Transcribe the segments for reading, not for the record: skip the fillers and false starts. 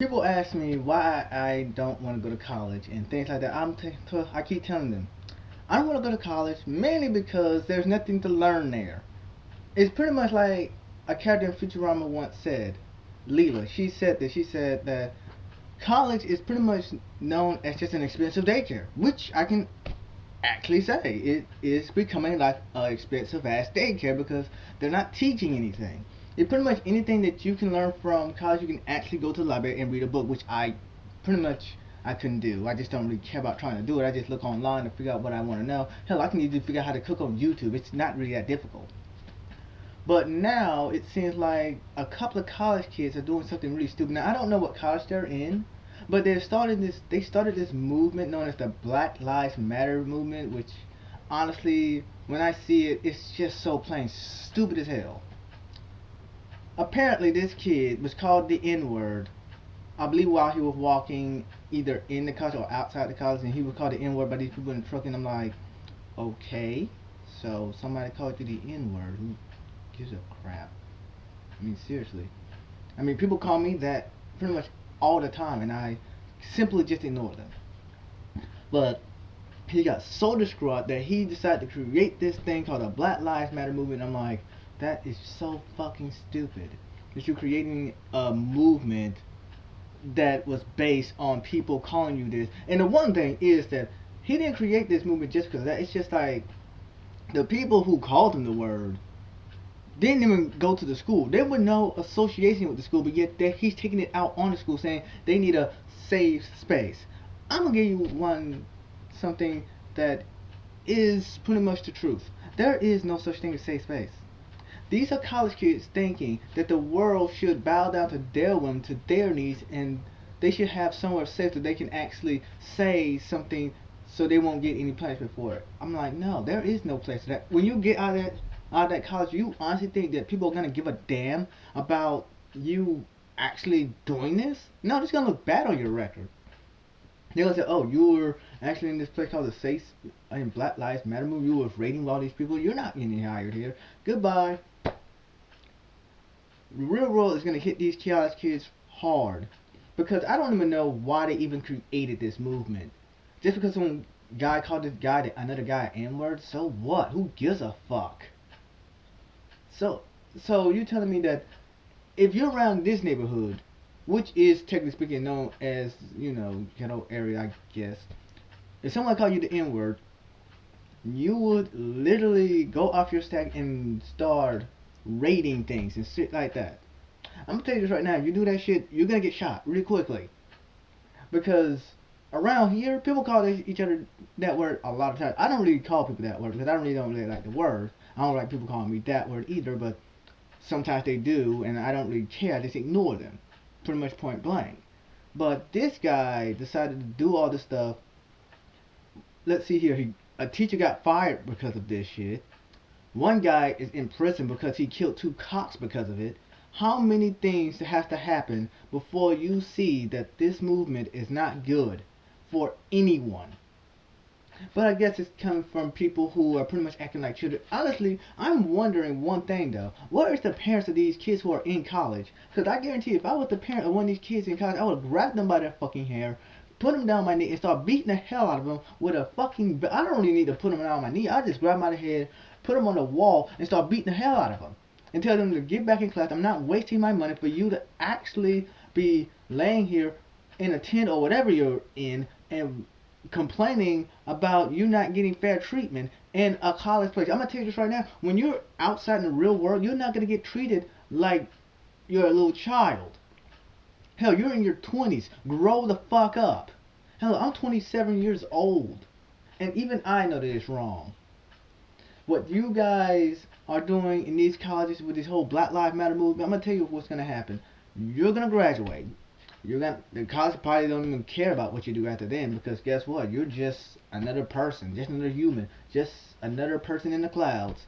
people ask me why I don't want to go to college and things like that. I keep telling them I don't want to go to college mainly because there's nothing to learn there. It's pretty much like a character in Futurama once said, Leela. She said that college is pretty much known as just an expensive daycare, which I can actually say it is becoming like an expensive ass daycare because they're not teaching anything. It's pretty much anything that you can learn from college. You can actually go to the library and read a book, which I pretty much I couldn't do. I just don't really care about trying to do it. I just look online to figure out what I want to know. Hell, I can even figure out how to cook on YouTube. It's not really that difficult. But now it seems like a couple of college kids are doing something really stupid. Now I don't know what college they're in, but they started this movement known as the Black Lives Matter movement, which honestly, when I see it, it's just so plain stupid as hell. Apparently this kid was called the N-word, I believe while he was walking either in the college or outside the college, and he was called the N-word by these people in the truck, and I'm like, okay, so somebody called you the N-word. Who gives a crap? I mean, seriously. I mean, people call me that pretty much all the time, and I simply just ignore them. But he got so distraught that he decided to create this thing called the Black Lives Matter movement. I'm like, that is so fucking stupid. That you're creating a movement that was based on people calling you this. And the one thing is that he didn't create this movement just because of that. It's just like the people who called him the word didn't even go to the school. There was no association with the school, but yet he's taking it out on the school, saying they need a safe space. I'm gonna give you something that is pretty much the truth. There is no such thing as safe space. These are college kids thinking that the world should bow down to their whim, to their needs, and they should have somewhere safe that they can actually say something so they won't get any punishment for it. I'm like, no, there is no place for that. When you get out of that college, you honestly think that people are gonna give a damn about you actually doing this? No, it's gonna look bad on your record. They're gonna say, "Oh, you were actually in this place called the Safe in Black Lives Matter movement. You were raiding all these people. You're not getting hired here. Goodbye." The real world is gonna hit these college kids hard because I don't even know why they even created this movement. Just because some guy called this guy another guy N-word, so what? Who gives a fuck? So, so you're telling me that if you're around this neighborhood, which is technically speaking known as, ghetto area, I guess, if someone called you the N-word, you would literally go off your stack and start raiding things and shit like that. I'm gonna tell you this right now, if you do that shit, you're gonna get shot really quickly. Because around here, people call each other that word a lot of times. I don't really call people that word because I really don't really like the word. I don't like people calling me that word either, but sometimes they do, and I don't really care. I just ignore them, pretty much point blank. But this guy decided to do all this stuff. Let's see here. A teacher got fired because of this shit. One guy is in prison because he killed two cops because of it. How many things have to happen before you see that this movement is not good for anyone? But I guess it's coming from people who are pretty much acting like children. Honestly, I'm wondering one thing though. What is the parents of these kids who are in college? Because I guarantee if I was the parent of one of these kids in college, I would grab them by their fucking hair, put them down my knee, and start beating the hell out of them with a fucking... I don't really need to put them down on my knee. I just grab them by the head, put them on the wall, and start beating the hell out of them. And tell them to get back in class. I'm not wasting my money for you to actually be laying here in a tent or whatever you're in and complaining about you not getting fair treatment in a college place. I'm gonna tell you this right now. When you're outside in the real world, you're not gonna get treated like you're a little child. Hell, you're in your 20s. Grow the fuck up. Hell, I'm 27 years old, and even I know that it's wrong. What you guys are doing in these colleges with this whole Black Lives Matter movement, I'm gonna tell you what's gonna happen. You're gonna graduate. The college probably don't even care about what you do after then because guess what? You're just another person, just another human, just another person in the clouds.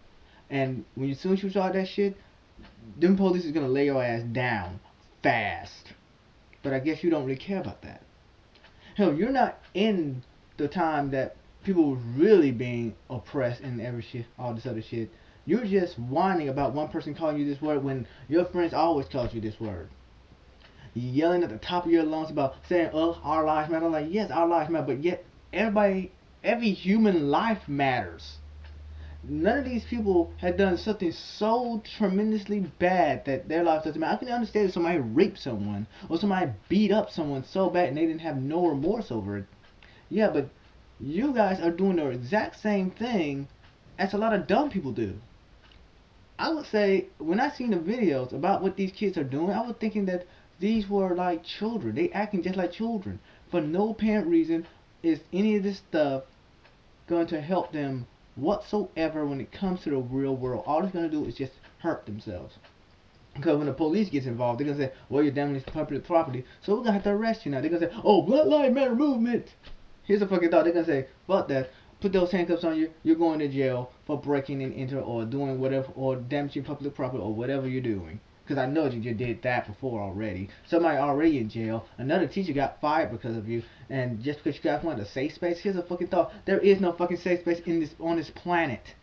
And as soon as you start that shit, them police is gonna lay your ass down fast. But I guess you don't really care about that. Hell, you're not in the time that people were really being oppressed and every shit, all this other shit. You're just whining about one person calling you this word when your friends always called you this word. yelling at the top of your lungs about saying, "Oh, our lives matter." Like, yes, our lives matter, but yet every human life matters. None of these people had done something so tremendously bad that their life doesn't matter. I can understand if somebody raped someone or somebody beat up someone so bad and they didn't have no remorse over it. Yeah, but you guys are doing the exact same thing as a lot of dumb people do. I would say when I seen the videos about what these kids are doing, I was thinking that these were like children. They acting just like children. For no apparent reason is any of this stuff going to help them whatsoever when it comes to the real world. All it's going to do is just hurt themselves. Because when the police gets involved, they're going to say, well, you're damaging public property, so we're going to have to arrest you now. They're going to say, oh, Black Lives Matter movement. Here's a fucking thought. They're going to say, fuck that. Put those handcuffs on you. You're going to jail for breaking and enter or doing whatever, or damaging public property or whatever you're doing. Because I know you did that before already. Somebody already in jail. Another teacher got fired because of you. And just because you guys want a safe space, here's a fucking thought. There is no fucking safe space on this planet.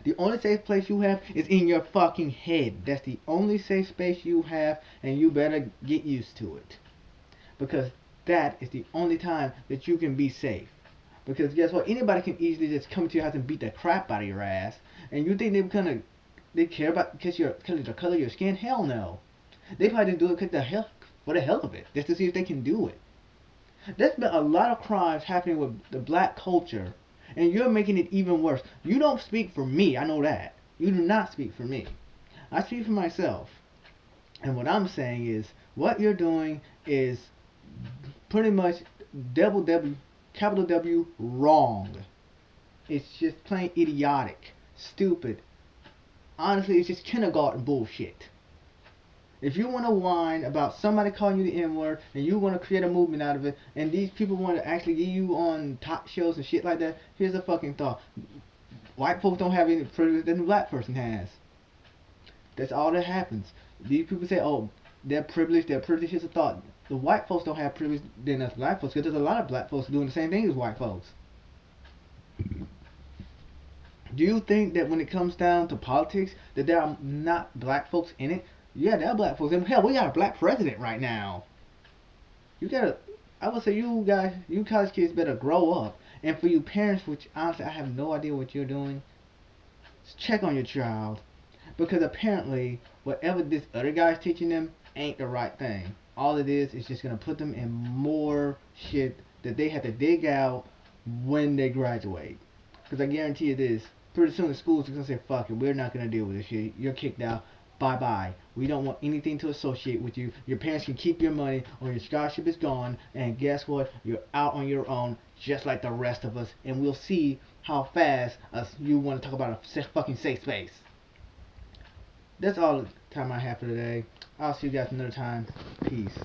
The only safe place you have is in your fucking head. That's the only safe space you have, and you better get used to it. Because that is the only time that you can be safe. Because guess what? Anybody can easily just come to your house and beat the crap out of your ass. And you think they care about because the color of your skin? Hell no. They probably just do it for the hell of it, just to see if they can do it. There's been a lot of crimes happening with the black culture, and you're making it even worse. You don't speak for me, I know that. You do not speak for me. I speak for myself. And what I'm saying is, what you're doing is pretty much capital W, wrong. It's just plain idiotic, stupid. Honestly, it's just kindergarten bullshit. If you want to whine about somebody calling you the N-word and you want to create a movement out of it, and these people want to actually get you on talk shows and shit like that, here's a fucking thought. White folks don't have any privilege that the black person has. That's all that happens. These people say, oh, they're privileged. Here's a thought. The white folks don't have privilege than us black folks, because there's a lot of black folks doing the same thing as white folks. Do you think that when it comes down to politics, that there are not black folks in it? Yeah, there are black folks. And hell, we got a black president right now. I would say you guys, you college kids better grow up. And for you parents, which honestly I have no idea what you're doing, just check on your child. Because apparently, whatever this other guy's teaching them ain't the right thing. All it is just going to put them in more shit that they have to dig out when they graduate. Because I guarantee you this, pretty soon the schools are going to say, fuck it, we're not going to deal with this shit. You're kicked out. Bye-bye. We don't want anything to associate with you. Your parents can keep your money or your scholarship is gone. And guess what? You're out on your own just like the rest of us. And we'll see how fast you want to talk about a fucking safe space. That's all the time I have for today. I'll see you guys another time. Peace.